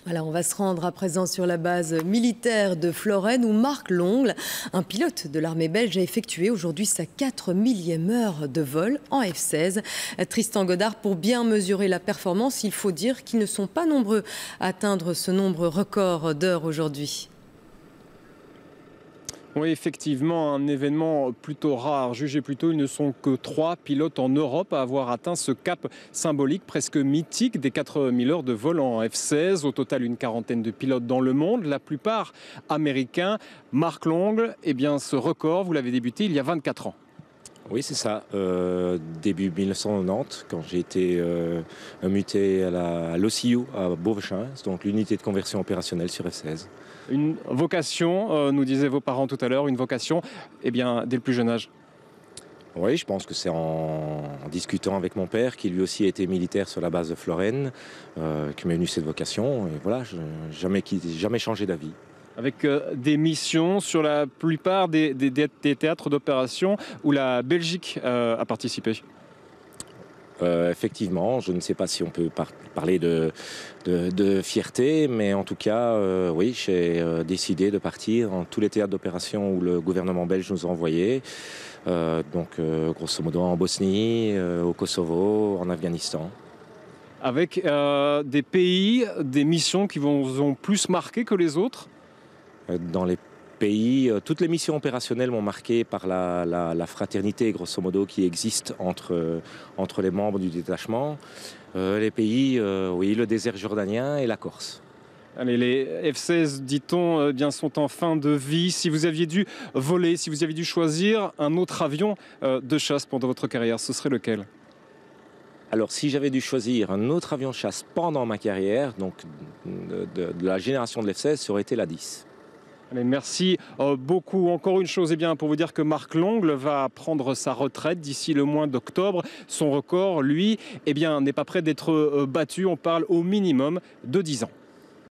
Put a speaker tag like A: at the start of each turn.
A: Voilà, on va se rendre à présent sur la base militaire de Florennes où Marc Longle, un pilote de l'armée belge, a effectué aujourd'hui sa 4 millième heure de vol en F-16. Tristan Godard, pour bien mesurer la performance, il faut dire qu'ils ne sont pas nombreux à atteindre ce nombre record d'heures aujourd'hui.
B: Oui, effectivement, un événement plutôt rare. Jugez plutôt, ils ne sont que 3 pilotes en Europe à avoir atteint ce cap symbolique, presque mythique, des 4000 heures de vol en F-16. Au total, une quarantaine de pilotes dans le monde, la plupart américains. Marc Longle, eh bien, ce record, vous l'avez débuté il y a 24 ans.
C: Oui, c'est ça. Début 1990, quand j'ai été muté à l'OCU à Beauvechain, donc l'unité de conversion opérationnelle sur F-16.
B: Une vocation, nous disaient vos parents tout à l'heure, une vocation, eh bien, dès le plus jeune âge.
C: Oui, je pense que c'est en discutant avec mon père, qui lui aussi était militaire sur la base de Florennes, qui m'est venue cette vocation. Et voilà, je n'ai jamais changé d'avis.
B: Avec des missions sur la plupart des théâtres d'opération où la Belgique a participé.
C: Effectivement, je ne sais pas si on peut parler de fierté, mais en tout cas, oui, j'ai décidé de partir dans tous les théâtres d'opération où le gouvernement belge nous a envoyés. Grosso modo en Bosnie, au Kosovo, en Afghanistan.
B: Avec des pays, des missions qui vous ont plus marqué que les autres ?
C: Dans les pays, toutes les missions opérationnelles m'ont marqué par la fraternité, grosso modo, qui existe entre les membres du détachement. Les pays, oui, le désert jordanien et la Corse.
B: Allez, les F-16, dit-on, bien, sont en fin de vie. Si vous aviez dû voler, si vous aviez dû choisir un autre avion de chasse pendant votre carrière, ce serait lequel ?
C: Alors, si j'avais dû choisir un autre avion de chasse pendant ma carrière, donc de la génération de l'F-16, ça aurait été la 10.
B: Allez, merci beaucoup. Encore une chose, eh bien, pour vous dire que Marc Longle va prendre sa retraite d'ici le mois d'octobre. Son record, lui, eh bien, n'est pas prêt d'être battu. On parle au minimum de 10 ans.